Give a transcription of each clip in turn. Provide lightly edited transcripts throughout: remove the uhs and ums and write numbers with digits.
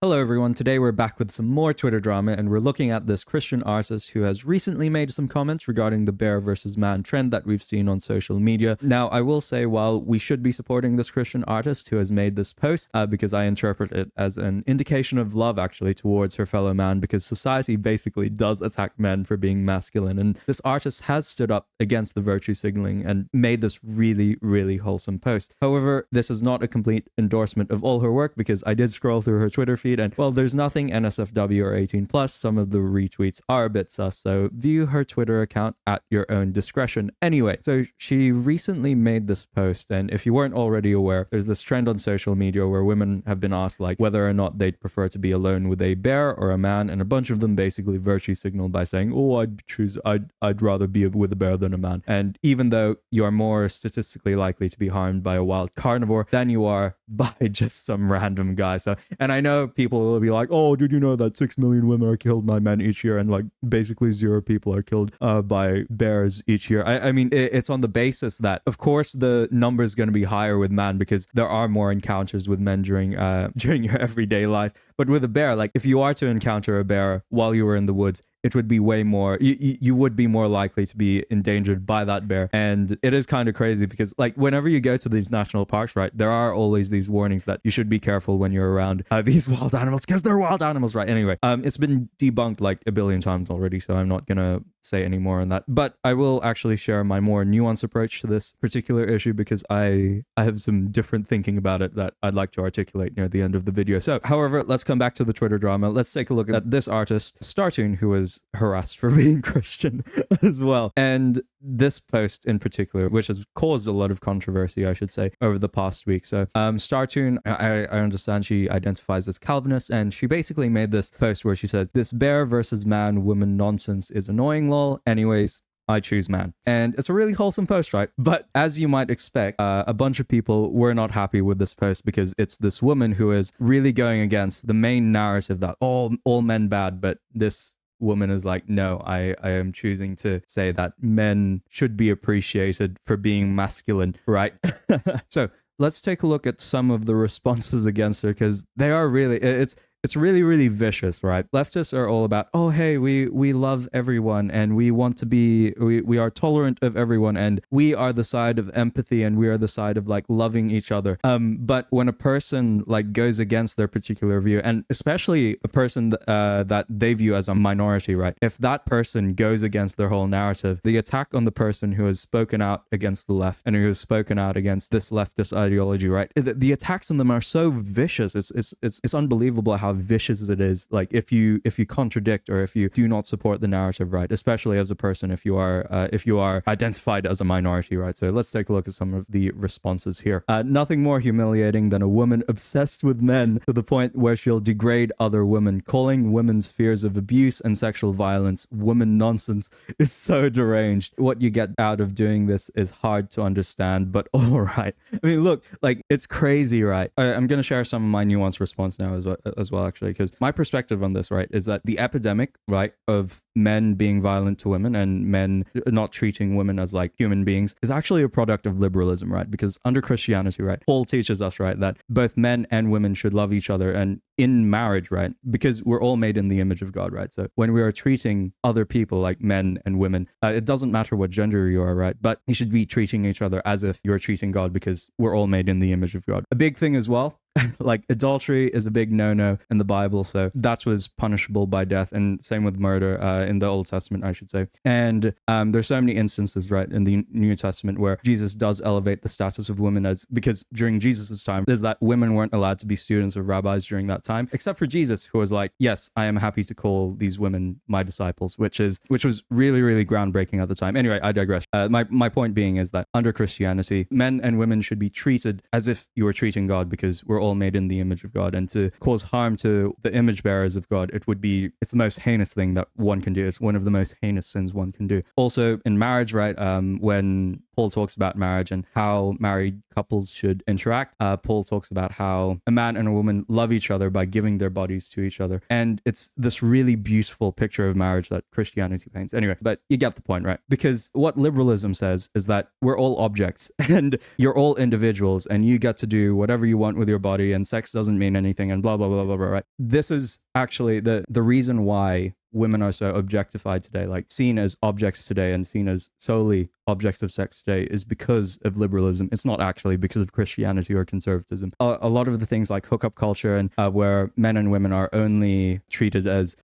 Hello everyone, today we're back with some more Twitter drama and we're looking at this Christian artist who has recently made some comments regarding the bear versus man trend that we've seen on social media. Now, I will say while we should be supporting this Christian artist who has made this post, because I interpret it as an indication of love actually towards her fellow man, because society basically does attack men for being masculine, and this artist has stood up against the virtue signaling and made this really wholesome post. However, this is not a complete endorsement of all her work because I did scroll through her Twitter feed and, well, there's nothing NSFW or 18 plus. Some of the retweets are a bit sus, so view her Twitter account at your own discretion. Anyway, so she recently made this post, and if you weren't already aware, there's this trend on social media where women have been asked like whether or not they'd prefer to be alone with a bear or a man, and a bunch of them basically virtue signal by saying, oh, I'd rather be with a bear than a man. And even though you are more statistically likely to be harmed by a wild carnivore than you are by just some random guy. So, and I know people will be like, oh, did you know that 6 million women are killed by men each year, and like basically 0 people are killed by bears each year. I mean, it's on the basis that of course the number is going to be higher with men because there are more encounters with men during your everyday life. But with a bear, like if you are to encounter a bear while you were in the woods, it would be way more, you would be more likely to be endangered by that bear. And it is kind of crazy because like whenever you go to these national parks, right, there are always these warnings that you should be careful when you're around these wild animals because they're wild animals, right? Anyway, it's been debunked like a billion times already, so I'm not gonna say any more on that. But I will actually share my more nuanced approach to this particular issue because I have some different thinking about it that I'd like to articulate near the end of the video. So, however, let's come back to the Twitter drama. Let's take a look at this artist, Starrtoon, who was harassed for being Christian as well. And this post in particular, which has caused a lot of controversy, I should say, over the past week. So Starrtoon, I understand she identifies as Calvinist, and she basically made this post where she said, this bear versus man woman nonsense is annoying lol. Anyways, I choose man. And it's a really wholesome post, right? But as you might expect, a bunch of people were not happy with this post because it's this woman who is really going against the main narrative that all men bad, but this woman is like, no, I am choosing to say that men should be appreciated for being masculine, right? So let's take a look at some of the responses against her because they are really, it's really vicious, right? Leftists are all about, oh, hey, we love everyone and we want to be, we are tolerant of everyone and we are the side of empathy and we are the side of like loving each other. But when a person like goes against their particular view, and especially a person that they view as a minority, right? If that person goes against their whole narrative, the attack on the person who has spoken out against the left and who has spoken out against this leftist ideology, right? The attacks on them are so vicious. It's unbelievable how vicious it is, like if you contradict or if you do not support the narrative, right? Especially as a person if you are identified as a minority, right? So let's take a look at some of the responses here. Nothing more humiliating than a woman obsessed with men to the point where she'll degrade other women. Calling women's fears of abuse and sexual violence woman nonsense is so deranged. What you get out of doing this is hard to understand, but all right. I mean, look, like it's crazy, right? I'm gonna share some of my nuanced response now as well actually, because my perspective on this, right, is that the epidemic, right, of men being violent to women and men not treating women as like human beings is actually a product of liberalism, right? Because under Christianity, right, Paul teaches us, right, that both men and women should love each other and in marriage, right, because we're all made in the image of God, right? So when we are treating other people like men and women, it doesn't matter what gender you are, right? But you should be treating each other as if you're treating God because we're all made in the image of God. A big thing as well, like adultery is a big no-no in the Bible, so that was punishable by death, and same with murder in the Old Testament, I should say. And there's so many instances, right, in the New Testament where Jesus does elevate the status of women, as because during Jesus's time, there's that women weren't allowed to be students of rabbis during that time, except for Jesus, who was like, yes, I am happy to call these women my disciples, which was really groundbreaking at the time. Anyway, I digress. My point being is that under Christianity, men and women should be treated as if you were treating God because we're all made in the image of God, and to cause harm to the image bearers of God, it's the most heinous thing that one can do. It's one of the most heinous sins one can do. Also in marriage, right, when Paul talks about marriage and how married couples should interact. Paul talks about how a man and a woman love each other by giving their bodies to each other. And it's this really beautiful picture of marriage that Christianity paints. Anyway, but you get the point, right? Because what liberalism says is that we're all objects and you're all individuals and you get to do whatever you want with your body and sex doesn't mean anything and blah, blah, blah, blah, blah, right? This is actually the reason why women are so objectified today, like seen as objects today and seen as solely objects of sex today, is because of liberalism. It's not actually because of Christianity or conservatism. A lot of the things like hookup culture and where men and women are only treated as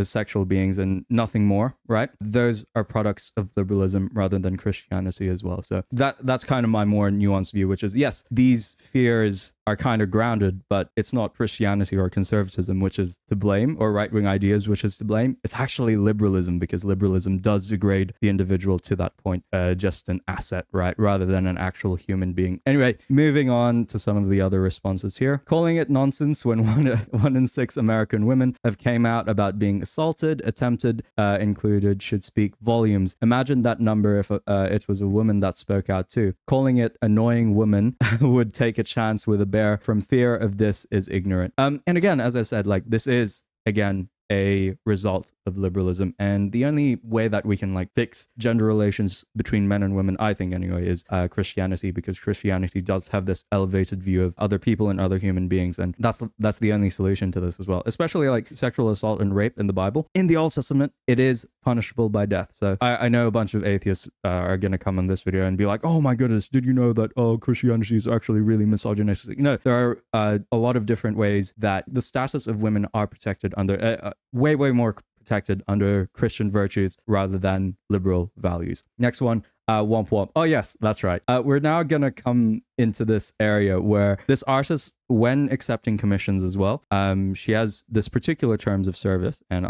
sexual beings and nothing more, right? Those are products of liberalism rather than Christianity as well. So that's kind of my more nuanced view, which is, yes, these fears are kind of grounded, but it's not Christianity or conservatism which is to blame, or right-wing ideas which is to blame. It's actually liberalism, because liberalism does degrade the individual to that point, just an asset, right, rather than an actual human being. Anyway, moving on to some of the other responses here. Calling it nonsense when one in 6 American women have came out about being assaulted, attempted, included, should speak volumes. Imagine that number if it was a woman that spoke out too. Calling it annoying woman would take a chance with a bear from fear of this is ignorant. And again, as I said, like, this is, again, a result of liberalism, and the only way that we can like fix gender relations between men and women, I think anyway, is Christianity, because Christianity does have this elevated view of other people and other human beings, and that's the only solution to this as well. Especially like sexual assault and rape in the Bible, in the Old Testament, it is punishable by death. So I know a bunch of atheists are gonna come on this video and be like, oh my goodness, did you know that Christianity is actually really misogynistic? No, there are a lot of different ways that the status of women are protected under way more protected under Christian virtues rather than liberal values. Next one, womp womp. Oh yes, that's right. We're now gonna come into this area where this artist, when accepting commissions as well, she has this particular terms of service, and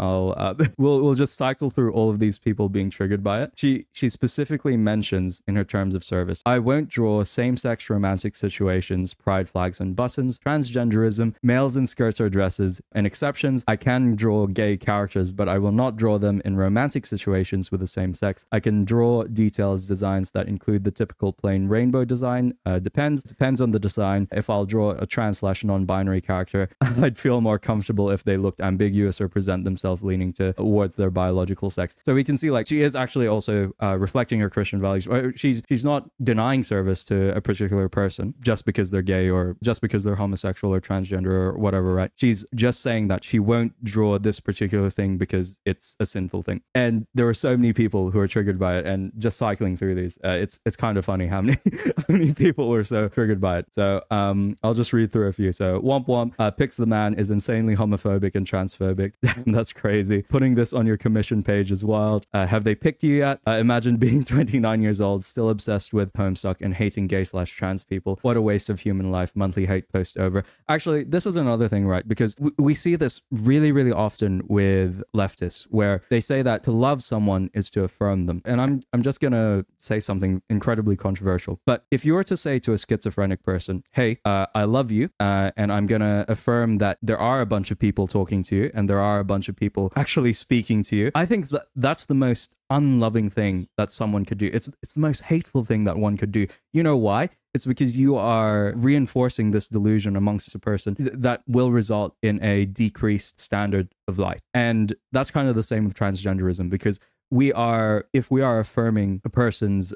we'll just cycle through all of these people being triggered by it. She specifically mentions in her terms of service, I won't draw same-sex romantic situations, pride flags and buttons, transgenderism, males in skirts or dresses, and exceptions. I can draw gay characters, but I will not draw them in romantic situations with the same sex. I can draw details, designs that include the typical plain rainbow design. Depends on the design. If I'll draw a trans/non-binary character, I'd feel more comfortable if they looked ambiguous or present themselves leaning towards their biological sex. So we can see like she is actually also reflecting her Christian values. She's not denying service to a particular person just because they're gay or just because they're homosexual or transgender or whatever, right? She's just saying that she won't draw this particular thing because it's a sinful thing. And there are so many people who are triggered by it, and just cycling through these, it's kind of funny how many people were so triggered by it. So I'll just read through a few. So womp womp, picks the man is insanely homophobic and transphobic. That's crazy. Putting this on your commission page is wild. Have they picked you yet? Imagine being 29 years old, still obsessed with Homestuck and hating gay/trans people. What a waste of human life. Monthly hate post over. Actually, this is another thing, right? Because we see this really, really often with leftists, where they say that to love someone is to affirm them. And I'm just gonna say something incredibly controversial. But if you were to say to a schizophrenic person, hey, I love you, and I'm gonna affirm that there are a bunch of people talking to you and there are a bunch of people actually speaking to you, I think that's the most unloving thing that someone could do. It's the most hateful thing that one could do. You know why? It's because you are reinforcing this delusion amongst a person that will result in a decreased standard of life. And that's kind of the same with transgenderism, because if we are affirming a person's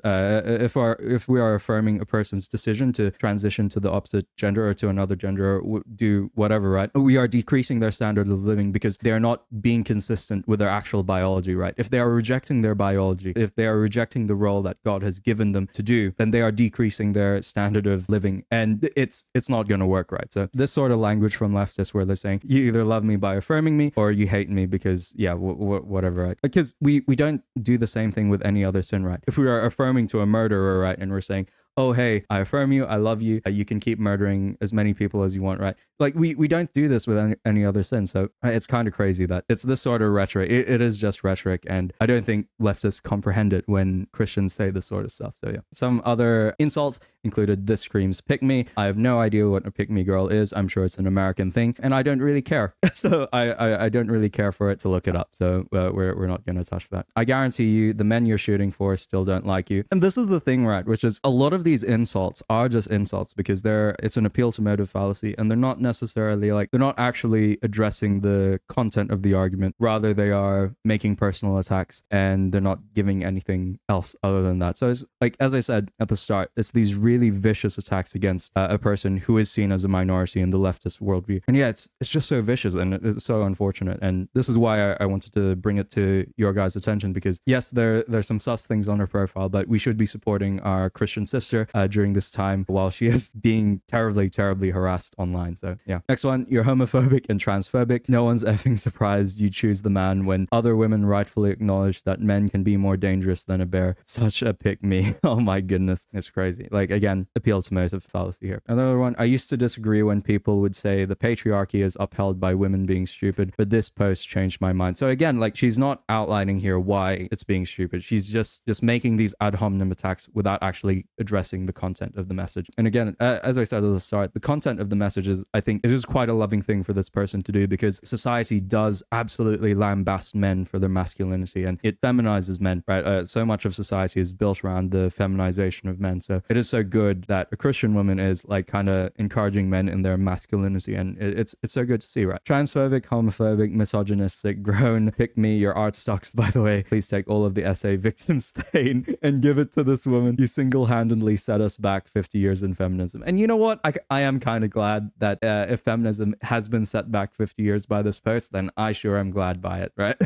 decision to transition to the opposite gender or to another gender or do whatever, right, we are decreasing their standard of living because they're not being consistent with their actual biology, right? If they are rejecting their biology, if they are rejecting the role that God has given them to do, then they are decreasing their standard of living, and it's not going to work, right? So this sort of language from leftists where they're saying you either love me by affirming me or you hate me because whatever, right? Because we don't do the same thing with any other sin, right? If we are affirming to a murderer, right, and we're saying, oh, hey, I affirm you, I love you, you can keep murdering as many people as you want, right? Like, we don't do this with any other sin. So it's kind of crazy that it's this sort of rhetoric. It is just rhetoric. And I don't think leftists comprehend it when Christians say this sort of stuff. So yeah. Some other insults included, this screams pick me. I have no idea what a pick me girl is. I'm sure it's an American thing and I don't really care. So I don't really care for it to look it up. So we're not going to touch that. I guarantee you the men you're shooting for still don't like you. And this is the thing, right? Which is a lot of these insults are just insults because it's an appeal to motive fallacy, and they're not necessarily like, they're not actually addressing the content of the argument. Rather, they are making personal attacks and they're not giving anything else other than that. So it's like, as I said at the start, it's these really vicious attacks against a person who is seen as a minority in the leftist worldview. And yeah, it's just so vicious and it's so unfortunate. And this is why I wanted to bring it to your guys' attention, because yes, there's some sus things on her profile, but we should be supporting our Christian sister during this time while she is being terribly, terribly harassed online. So yeah. Next one, you're homophobic and transphobic. No one's effing surprised you choose the man when other women rightfully acknowledge that men can be more dangerous than a bear. Such a pick me. Oh my goodness. It's crazy. Like, again, appeal to motive fallacy here. Another one, I used to disagree when people would say the patriarchy is upheld by women being stupid, but this post changed my mind. So again, like, she's not outlining here why it's being stupid. She's just making these ad hominem attacks without actually addressing the content of the message. And again, as I said at the start, the content of the message is, I think it is quite a loving thing for this person to do, because society does absolutely lambast men for their masculinity and it feminizes men, right? So much of society is built around the feminization of men. So it is so good that a Christian woman is like kind of encouraging men in their masculinity, and it's so good to see, right? Transphobic, homophobic, misogynistic, grown, pick me, your art sucks, by the way. Please take all of the essay victim stain and give it to this woman. You single-handedly set us back 50 years in feminism. And you know what? I am kind of glad that if feminism has been set back 50 years by this post, then I sure am glad by it, right?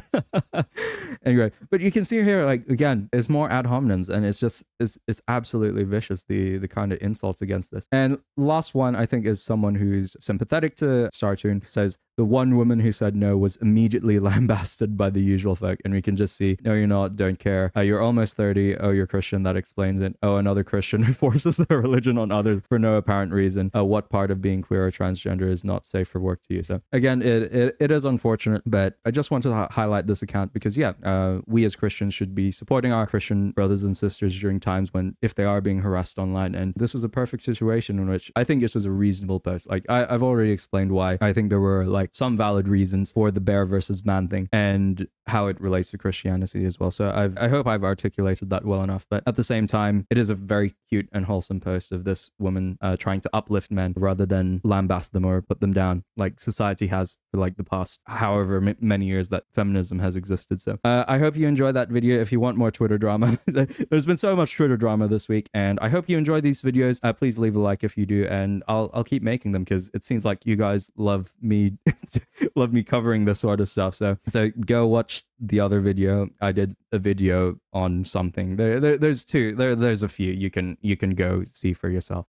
Anyway, but you can see here, like, again, it's more ad hominems, and it's absolutely vicious, the kind of insults against this. And last one, I think, is someone who's sympathetic to Starrtoon, says, the one woman who said no was immediately lambasted by the usual folk. And we can just see, no, you're not, don't care. You're almost 30. Oh, you're Christian. That explains it. Oh, another Christian who forces their religion on others for no apparent reason. What part of being queer or transgender is not safe for work to you? So again, it is unfortunate, but I just wanted to highlight this account because, yeah, we as Christians should be supporting our Christian brothers and sisters during times when, if they are being harassed online. And this is a perfect situation in which I think this was a reasonable post. Like, I've already explained why I think there were like some valid reasons for the bear versus man thing and how it relates to Christianity as well. So I hope I've articulated that well enough. But at the same time, it is a very cute and wholesome post of this woman trying to uplift men rather than lambast them or put them down like society has for like the past however many years that feminism has existed. So I hope you enjoyed that video. If you want more Twitter drama, there's been so much Twitter drama this week, and I hope you enjoy these videos. Please leave a like if you do, and I'll keep making them because it seems like you guys love me love me covering this sort of stuff. So go watch the other video. I did a video on something. There's two. There's a few you can go see for yourself.